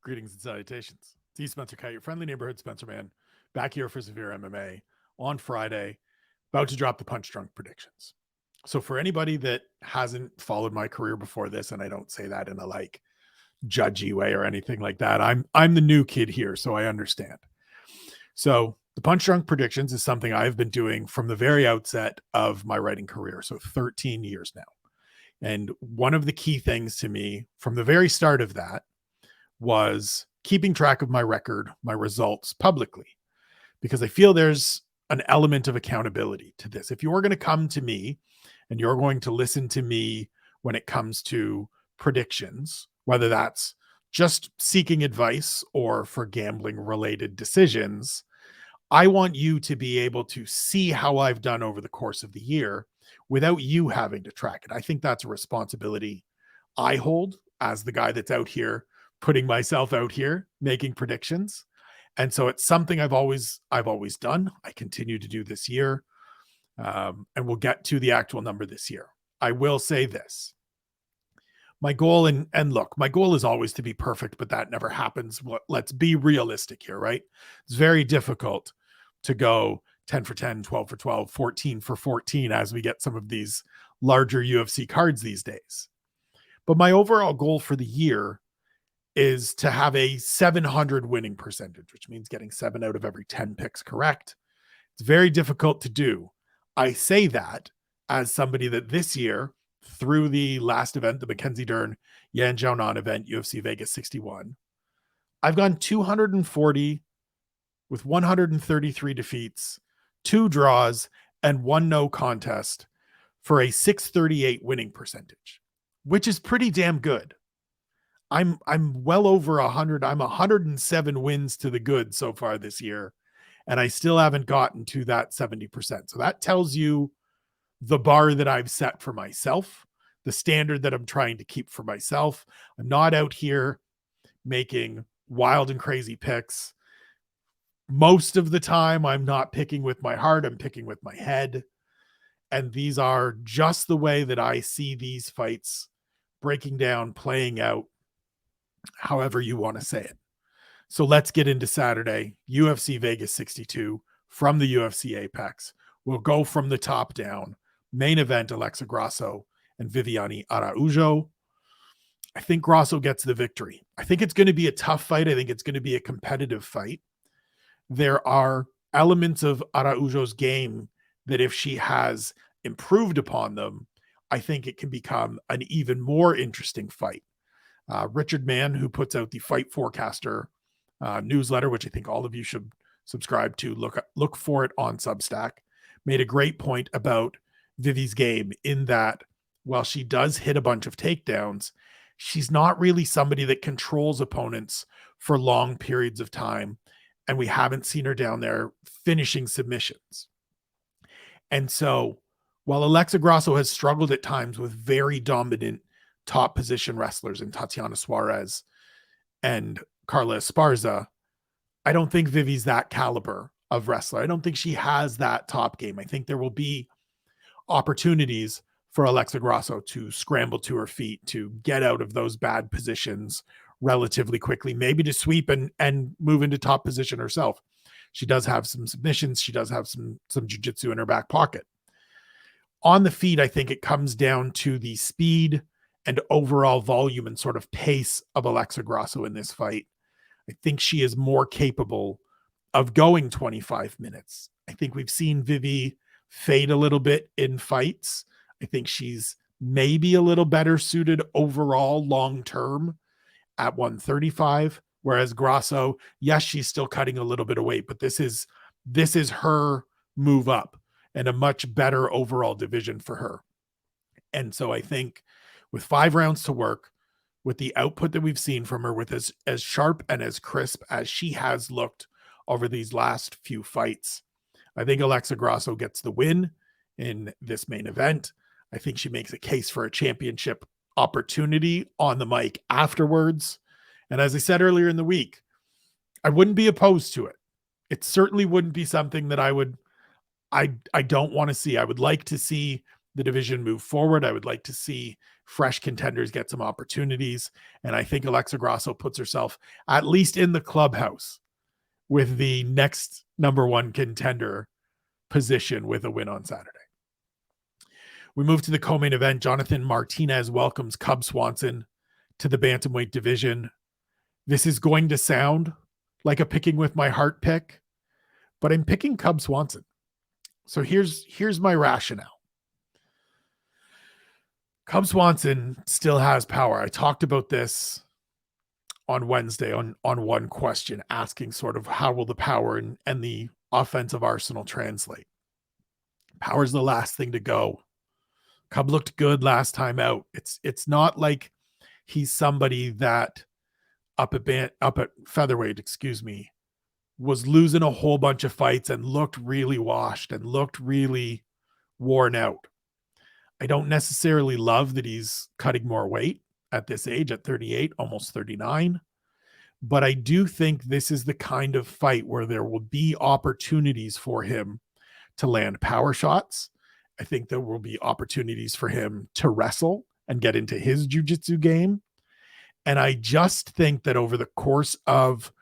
Greetings and salutations. It's Spencer Kyte, your friendly neighborhood Spencer man, back here for SevereMMA on Friday, about to drop the punch drunk predictions. So for anybody that hasn't followed my career before this, and I don't say that in a like judgy way or anything like that, I'm the new kid here, so I understand. So the punch drunk predictions is something I've been doing from the very outset of my writing career, so 13 years now. And one of the key things to me from the very start of that was keeping track of my record, my results publicly, because I feel there's an element of accountability to this. If you're going to come to me and you're going to listen to me when it comes to predictions, whether that's just seeking advice or for gambling related decisions, I want you to be able to see how I've done over the course of the year without you having to track it. I think that's a responsibility I hold as the guy that's out here putting myself out here, making predictions. And so it's something I've always done. I continue to do this year. And we'll get to the actual number this year. I will say this. My goal, and look, my goal is always to be perfect, but that never happens. Let's be realistic here, right? It's very difficult to go 10 for 10, 12 for 12, 14 for 14 as we get some of these larger UFC cards these days. But my overall goal for the year is to have a 700 winning percentage, which means getting 7 out of every 10 picks correct. It's very difficult to do. I say that as somebody that this year, through the last event, the Mackenzie Dern Yan Xiaonan event, UFC Vegas 61, I've gone 240 with 133 defeats, 2 draws, and 1 no contest for a 638 winning percentage, which is pretty damn good. I'm well over 100. I'm 107 wins to the good so far this year, and I still haven't gotten to that 70%. So that tells you the bar that I've set for myself, the standard that I'm trying to keep for myself. I'm not out here making wild and crazy picks. Most of the time, I'm not picking with my heart. I'm picking with my head. And these are just the way that I see these fights breaking down, playing out, however you want to say it. So let's get into Saturday, UFC Vegas 62 from the UFC APEX. We'll go from the top down. Main event, Alexa Grasso and Viviane Araujo. I think Grasso gets the victory. I think it's going to be a tough fight. I think it's going to be a competitive fight. There are elements of Araujo's game that if she has improved upon them, I think it can become an even more interesting fight. Richard Mann, who puts out the Fight Forecaster newsletter, which I think all of you should subscribe to, look for it on Substack, made a great point about Vivi's game in that while she does hit a bunch of takedowns, she's not really somebody that controls opponents for long periods of time. And we haven't seen her down there finishing submissions. And so while Alexa Grasso has struggled at times with very dominant top position wrestlers in Tatiana Suarez and Carla Esparza, I don't think Vivi's that caliber of wrestler. I don't think she has that top game. I think there will be opportunities for Alexa Grasso to scramble to her feet, to get out of those bad positions relatively quickly, maybe to sweep and move into top position herself. She does have some submissions. She does have some jiu-jitsu in her back pocket. On the feet, I think it comes down to the speed and overall volume and sort of pace of Alexa Grasso in this fight. I think she is more capable of going 25 minutes. I think we've seen Vivi fade a little bit in fights. I think she's maybe a little better suited overall long-term at 135, whereas Grasso, yes, she's still cutting a little bit of weight, but this is her move up and a much better overall division for her. And so I think with 5 rounds to work, with the output that we've seen from her, with as sharp and as crisp as she has looked over these last few fights, I think Alexa Grasso gets the win in this main event. I think she makes a case for a championship opportunity on the mic afterwards. And as I said earlier in the week, I wouldn't be opposed to it. It certainly wouldn't be something that I don't want to see. I would like to see the division move forward. I would like to see fresh contenders get some opportunities. And I think Alexa Grasso puts herself at least in the clubhouse with the next number one contender position with a win on Saturday. We move to the co-main event. Jonathan Martinez welcomes Cub Swanson to the bantamweight division. This is going to sound like a picking with my heart pick, but I'm picking Cub Swanson. So here's my rationale. Cub Swanson still has power. I talked about this on Wednesday on One Question, asking sort of how will the power and the offensive arsenal translate. Power's the last thing to go. Cub looked good last time out. It's not like he's somebody that up at featherweight, was losing a whole bunch of fights and looked really washed and looked really worn out. I don't necessarily love that he's cutting more weight at this age, at 38, almost 39. But I do think this is the kind of fight where there will be opportunities for him to land power shots. I think there will be opportunities for him to wrestle and get into his jiu-jitsu game. And I just think that over the course of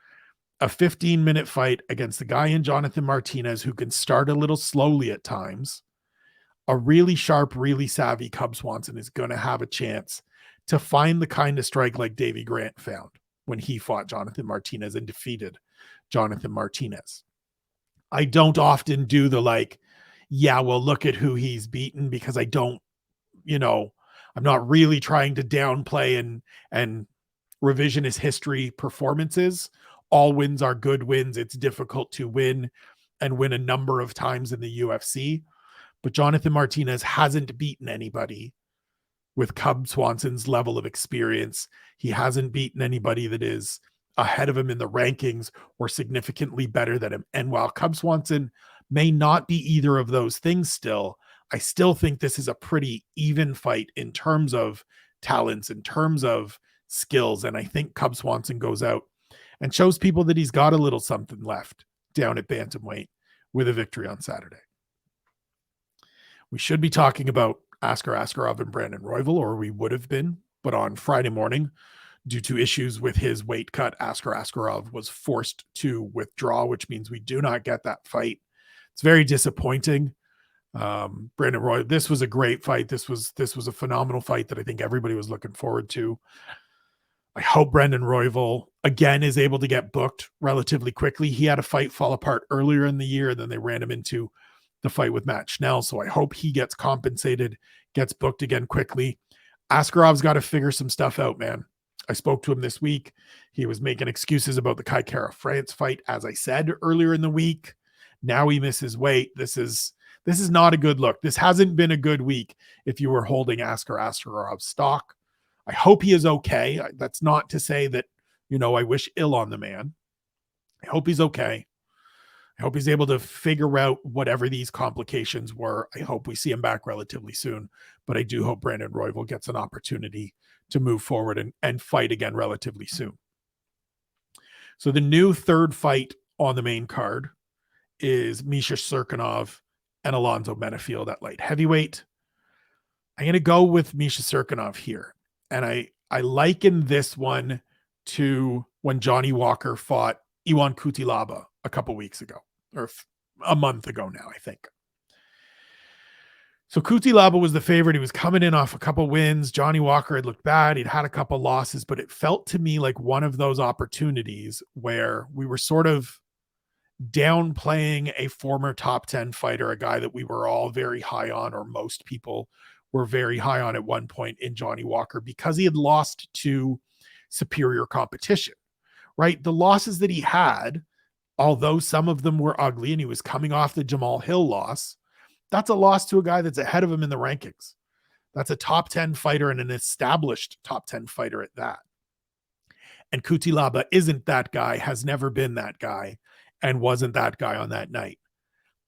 a 15-minute fight against the guy in Jonathan Martinez, who can start a little slowly at times, a really sharp, really savvy Cub Swanson is going to have a chance to find the kind of strike like Davey Grant found when he fought Jonathan Martinez and defeated Jonathan Martinez. I don't often do the look at who he's beaten, because I don't, I'm not really trying to downplay and revisionist history performances. All wins are good wins. It's difficult to win and win a number of times in the UFC. But Jonathan Martinez hasn't beaten anybody with Cub Swanson's level of experience. He hasn't beaten anybody that is ahead of him in the rankings or significantly better than him. And while Cub Swanson may not be either of those things still, I still think this is a pretty even fight in terms of talents, in terms of skills. And I think Cub Swanson goes out and shows people that he's got a little something left down at bantamweight with a victory on Saturday. We should be talking about Askar, Askarov, and Brandon Royval, or we would have been, but on Friday morning, due to issues with his weight cut, Askar Askarov was forced to withdraw, which means we do not get that fight. It's very disappointing. Brandon Roy, this was a great fight. This was a phenomenal fight that I think everybody was looking forward to. I hope Brandon Royval again is able to get booked relatively quickly. He had a fight fall apart earlier in the year, and then they ran him into the fight with Matt Schnell. So I hope he gets compensated, gets booked again quickly. Askarov's got to figure some stuff out, man. I spoke to him this week. He was making excuses about the Kyte France fight, as I said earlier in the week. Now he misses weight. This is not a good look. This hasn't been a good week if you were holding Askar Askarov's stock. I hope he is okay. That's not to say that, I wish ill on the man. I hope he's okay. I hope he's able to figure out whatever these complications were. I hope we see him back relatively soon, but I do hope Brandon Royval gets an opportunity to move forward and fight again relatively soon. So the new third fight on the main card is Misha Cirkunov and Alonzo Menifield at light heavyweight. I'm going to go with Misha Cirkunov here. And I liken this one to when Johnny Walker fought Iwan Cutelaba a couple weeks ago, or a month ago now, I think. So Cutelaba was the favorite. He was coming in off a couple wins. Johnny Walker had looked bad. He'd had a couple losses, but it felt to me like one of those opportunities where we were sort of downplaying a former top 10 fighter, a guy that we were all very high on, or most people were very high on at one point in Johnny Walker, because he had lost to superior competition, right? The losses that he had, although some of them were ugly, and he was coming off the Jamal Hill loss, that's a loss to a guy that's ahead of him in the rankings. That's a top 10 fighter and an established top 10 fighter at that. And Cutelaba isn't that guy, has never been that guy, and wasn't that guy on that night.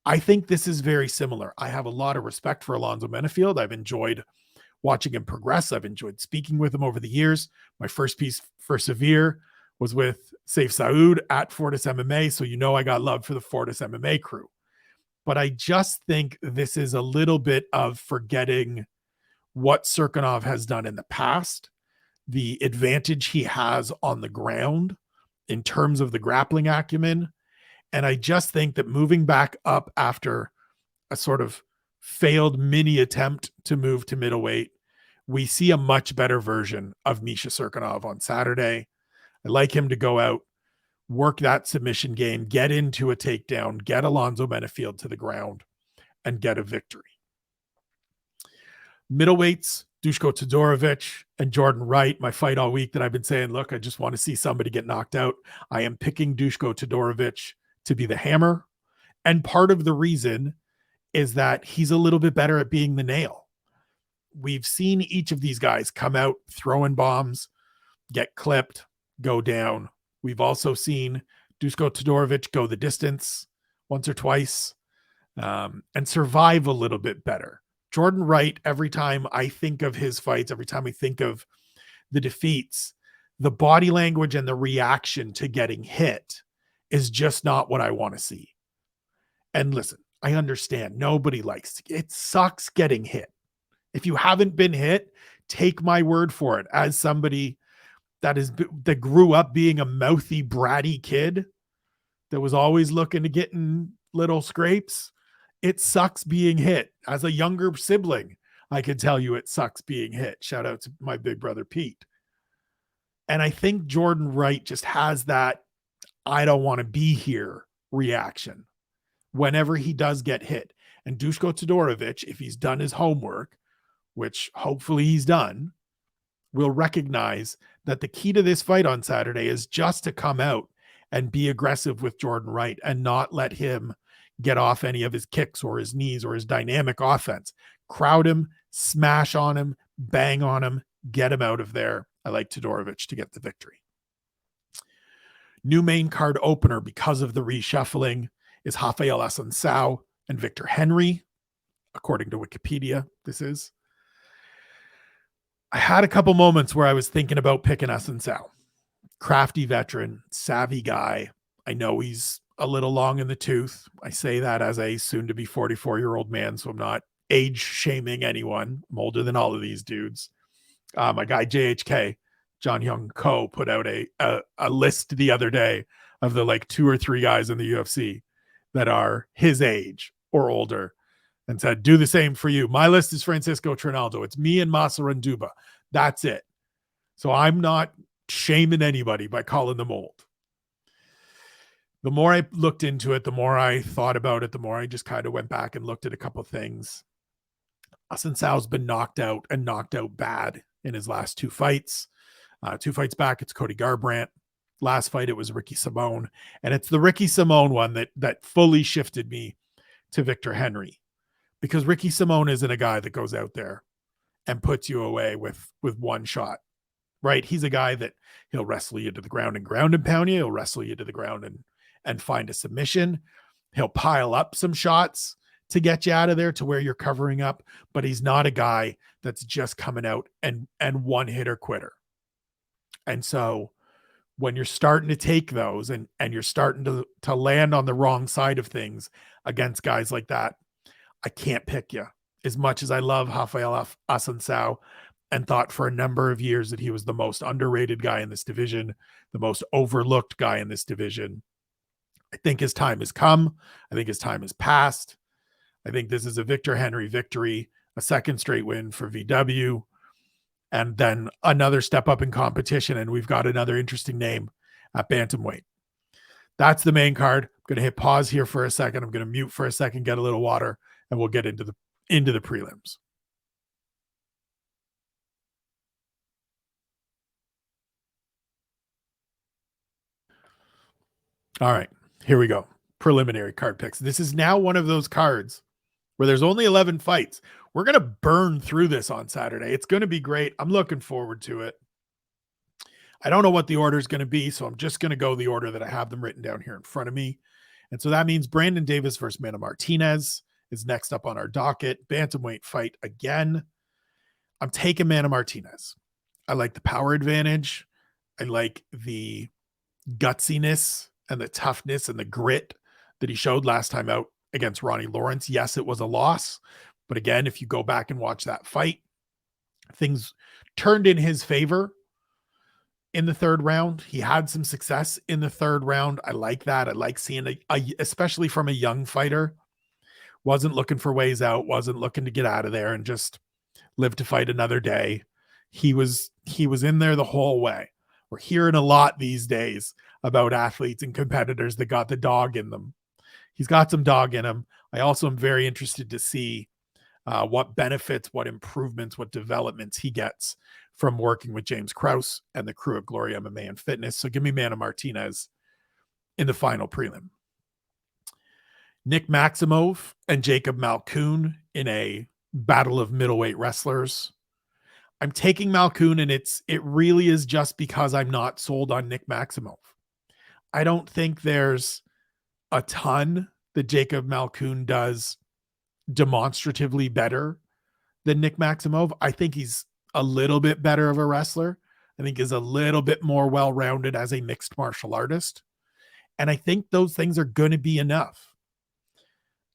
I think this is very similar. I have a lot of respect for Alonzo Menifield. I've enjoyed watching him progress. I've enjoyed speaking with him over the years. My first piece for Severe was with Saif Saud at Fortis MMA. So I got love for the Fortis MMA crew. But I just think this is a little bit of forgetting what Cirkunov has done in the past, the advantage he has on the ground in terms of the grappling acumen. And I just think that moving back up after a sort of failed mini attempt to move to middleweight, we see a much better version of Misha Cirkunov on Saturday. I like him to go out, work that submission game, get into a takedown, get Alonzo Menifield to the ground, and get a victory. Middleweights, Dusko Todorovic and Jordan Wright, my fight all week that I've been saying, look, I just want to see somebody get knocked out. I am picking Dusko Todorovic to be the hammer. And part of the reason is that he's a little bit better at being the nail. We've seen each of these guys come out throwing bombs, get clipped, go down. We've also seen Dusko Todorovic go the distance once or twice and survive a little bit better. Jordan Wright, every time I think of his fights, every time I think of the defeats, the body language and the reaction to getting hit is just not what I want to see. And listen, I understand nobody likes it. It sucks getting hit. If you haven't been hit, take my word for it. As somebody that grew up being a mouthy, bratty kid that was always looking to get in little scrapes, it sucks being hit. As a younger sibling, I can tell you it sucks being hit. Shout out to my big brother, Pete. And I think Jordan Wright just has that I don't want to be here reaction whenever he does get hit. And Dusko Todorovic, if he's done his homework, which hopefully he's done, will recognize that the key to this fight on Saturday is just to come out and be aggressive with Jordan Wright and not let him get off any of his kicks or his knees or his dynamic offense. Crowd him, smash on him, bang on him, get him out of there. I like Todorovic to get the victory. New main card opener because of the reshuffling is Raphael Assuncao and Victor Henry, according to Wikipedia. This is. I had a couple moments where I was thinking about picking Assuncao. Crafty veteran, savvy guy. I know he's a little long in the tooth. I say that as a soon-to-be 44-year-old man, so I'm not age-shaming anyone. I'm older than all of these dudes. My guy JHK, John Young Ko, put out a list the other day of the like 2 or 3 guys in the UFC that are his age or older, and said, do the same for you. My list is Francisco Trinaldo. It's me and Massaranduba. That's it. So I'm not shaming anybody by calling them old. The more I looked into it, the more I thought about it, the more I just kind of went back and looked at a couple of things. Assuncao's been knocked out and knocked out bad in his last 2 fights. 2 fights back, it's Cody Garbrandt. Last fight, it was Ricky Simone. And it's the Ricky Simone one that fully shifted me to Victor Henry. Because Ricky Simone isn't a guy that goes out there and puts you away with one shot, right? He's a guy that he'll wrestle you to the ground and pound you. He'll wrestle you to the ground and find a submission. He'll pile up some shots to get you out of there to where you're covering up, but he's not a guy that's just coming out and one hitter quitter. And so when you're starting to take those and you're starting to land on the wrong side of things against guys like that, I can't pick you. As much as I love Raphael Assuncao and thought for a number of years that he was the most underrated guy in this division, the most overlooked guy in this division, I think his time has come. I think his time has passed. I think this is a Victor Henry victory, a second straight win for VW, and then another step up in competition. And we've got another interesting name at bantamweight. That's the main card. I'm going to hit pause here for a second. I'm going to mute for a second, get a little water, and we'll get into the prelims. All right, here we go. Preliminary card picks. This is now one of those cards where there's only 11 fights. We're going to burn through this on Saturday. It's going to be great. I'm looking forward to it. I don't know what the order is going to be, so I'm just going to go the order that I have them written down here in front of me. And so that means Brandon Davis versus Mana Martinez is next up on our docket. Bantamweight fight again. I'm taking Mana Martinez. I like the power advantage. I like the gutsiness and the toughness and the grit that he showed last time out against Ronnie Lawrence. Yes, it was a loss, but again, if you go back and watch that fight, things turned in his favor in the third round. He had some success in the third round. I like that. I like seeing especially from a young fighter, wasn't looking for ways out, wasn't looking to get out of there and just live to fight another day. He was in there the whole way. We're hearing a lot these days about athletes and competitors that got the dog in them. He's got some dog in him. I also am very interested to see what benefits, what improvements, what developments he gets from working with James Krause and the crew at Glory MMA and Fitness. So give me Mana Martinez in the final prelim. Nick Maximov and Jacob Malkoun in a battle of middleweight wrestlers. I'm taking Malkoun, and it really is just because I'm not sold on Nick Maximov. I don't think there's a ton that Jacob Malkoun does demonstratively better than Nick Maximov. I think he's a little bit better of a wrestler. I think he's a little bit more well-rounded as a mixed martial artist. And I think those things are going to be enough.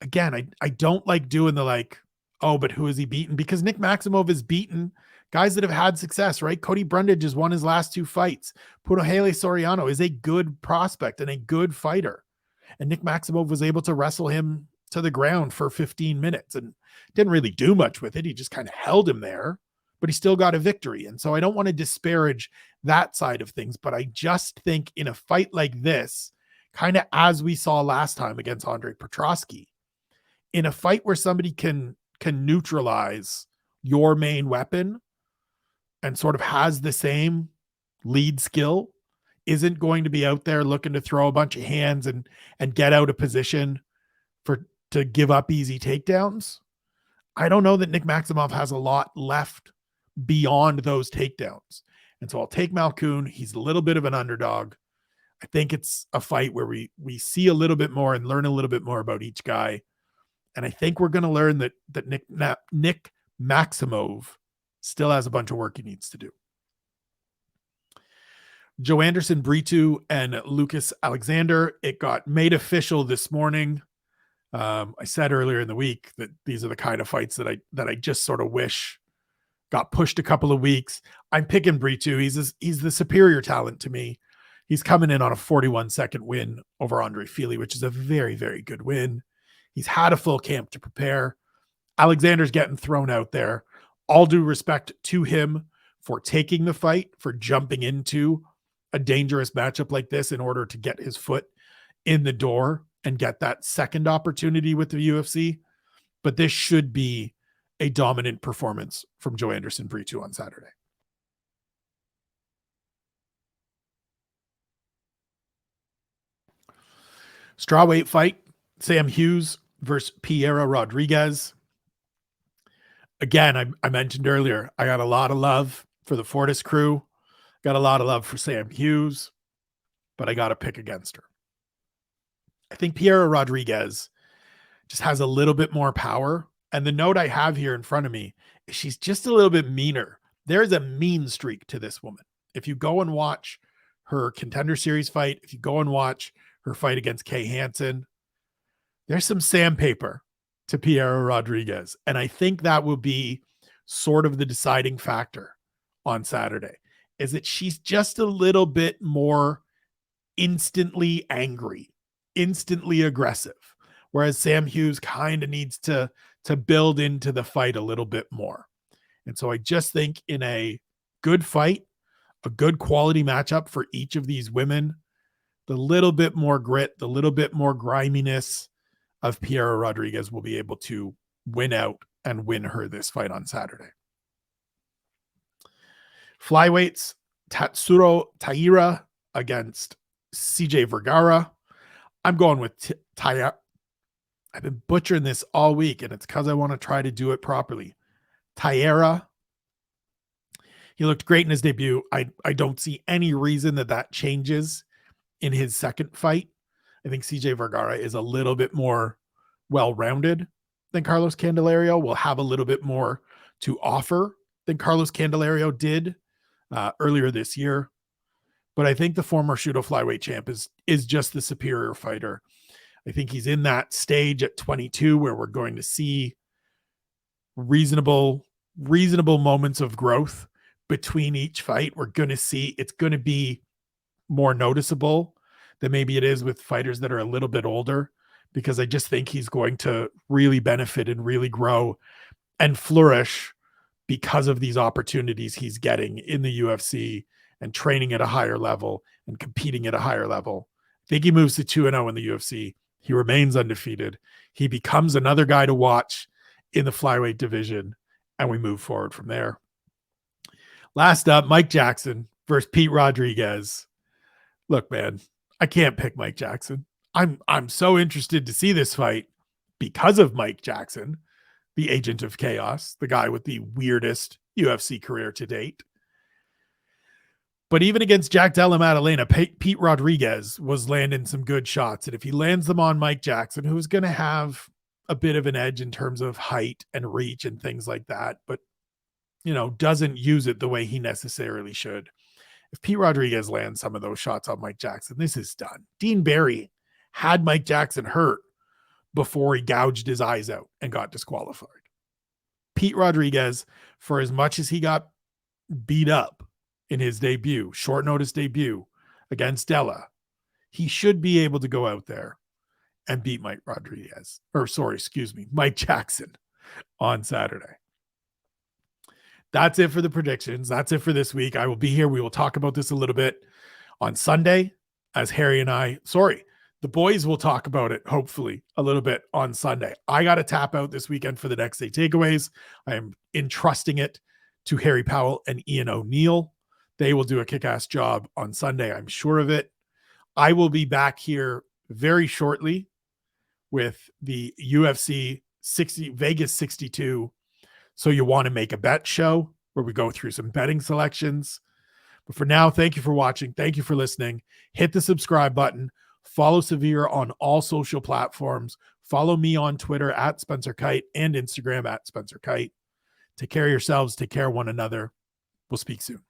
Again, I don't like doing the like, oh, but who has he beaten? Because Nick Maximov has beaten guys that have had success, right? Cody Brundage has won his last 2 fights. Punahele Soriano is a good prospect and a good fighter. And Nick Maximov was able to wrestle him to the ground for 15 minutes and didn't really do much with it. He just kind of held him there, but he still got a victory. And so I don't want to disparage that side of things, but I just think in a fight like this, kind of as we saw last time against Andre Petrosky, in a fight where somebody can neutralize your main weapon and sort of has the same lead skill, isn't going to be out there looking to throw a bunch of hands and get out of position to give up easy takedowns. I don't know that Nick Maximov has a lot left beyond those takedowns. And so I'll take Malkoun. He's a little bit of an underdog. I think it's a fight where we see a little bit more and learn a little bit more about each guy. And I think we're going to learn that Nick Maximov still has a bunch of work he needs to do. Joanderson, Brito, and Lucas Alexander. It got made official this morning. I said earlier in the week that these are the kind of fights that I just sort of wish got pushed a couple of weeks. I'm picking Brito. He's the superior talent to me. He's coming in on a 41-second win over Andre Fili, which is a very, very good win. He's had a full camp to prepare. Alexander's getting thrown out there. All due respect to him for taking the fight, for jumping into a dangerous matchup like this in order to get his foot in the door and get that second opportunity with the UFC. But this should be a dominant performance from Joanderson Brito on Saturday. Strawweight fight, Sam Hughes versus Piera Rodriguez. Again, I mentioned earlier, I got a lot of love for the Fortis crew. Got a lot of love for Sam Hughes, but I got to pick against her. I think Piera Rodriguez just has a little bit more power. And the note I have here in front of me is she's just a little bit meaner. There's a mean streak to this woman. If you go and watch her Contender Series fight, if you go and watch her fight against Kay Hansen, there's some sandpaper to Piera Rodriguez. And I think that will be sort of the deciding factor on Saturday, is that she's just a little bit more instantly angry, instantly aggressive. Whereas Sam Hughes kind of needs to build into the fight a little bit more. And so I just think in a good fight, a good quality matchup for each of these women, the little bit more grit, the little bit more griminess of Piera Rodriguez will be able to win out and win her this fight on Saturday. Flyweights, Tatsuro Taira against CJ Vergara. I'm going with Taira. I've been butchering this all week, and it's because I want to try to do it properly. Taira. He looked great in his debut. I don't see any reason that changes in his second fight. I think CJ Vergara is a little bit more well-rounded than Carlos Candelario, will have a little bit more to offer than Carlos Candelario did earlier this year. But I think the former Shooto flyweight champ is just the superior fighter. I think he's in that stage at 22 where we're going to see reasonable moments of growth between each fight. We're going to see it's going to be more noticeable than maybe it is with fighters that are a little bit older, because I just think he's going to really benefit and really grow and flourish because of these opportunities he's getting in the UFC and training at a higher level and competing at a higher level. I think he moves to 2-0 in the UFC. He remains undefeated. He becomes another guy to watch in the flyweight division, and we move forward from there. Last up, Mike Jackson versus Pete Rodriguez. Look, man, I can't pick Mike Jackson. I'm so interested to see this fight because of Mike Jackson, the agent of chaos, the guy with the weirdest UFC career to date. But even against Jack Della Maddalena, Pete Rodriguez was landing some good shots. And if he lands them on Mike Jackson, who's going to have a bit of an edge in terms of height and reach and things like that, but, you know, doesn't use it the way he necessarily should. If Pete Rodriguez lands some of those shots on Mike Jackson, this is done. Dean Barry had Mike Jackson hurt before he gouged his eyes out and got disqualified. Pete Rodriguez, for as much as he got beat up in his debut, short notice debut against Della, he should be able to go out there and beat Mike Jackson on Saturday. That's it for the predictions. That's it for this week. I will be here. We will talk about this a little bit on Sunday as the boys will talk about it, hopefully, a little bit on Sunday. I got to tap out this weekend for the next day takeaways. I am entrusting it to Harry Powell and Ian O'Neill. They will do a kick-ass job on Sunday. I'm sure of it. I will be back here very shortly with the UFC Vegas 62. So you want to make a bet show where we go through some betting selections. But for now, thank you for watching. Thank you for listening. Hit the subscribe button. Follow Severe on all social platforms. Follow me on Twitter at Spencer Kyte and Instagram at Spencer Kyte. Take care of yourselves. Take care of one another. We'll speak soon.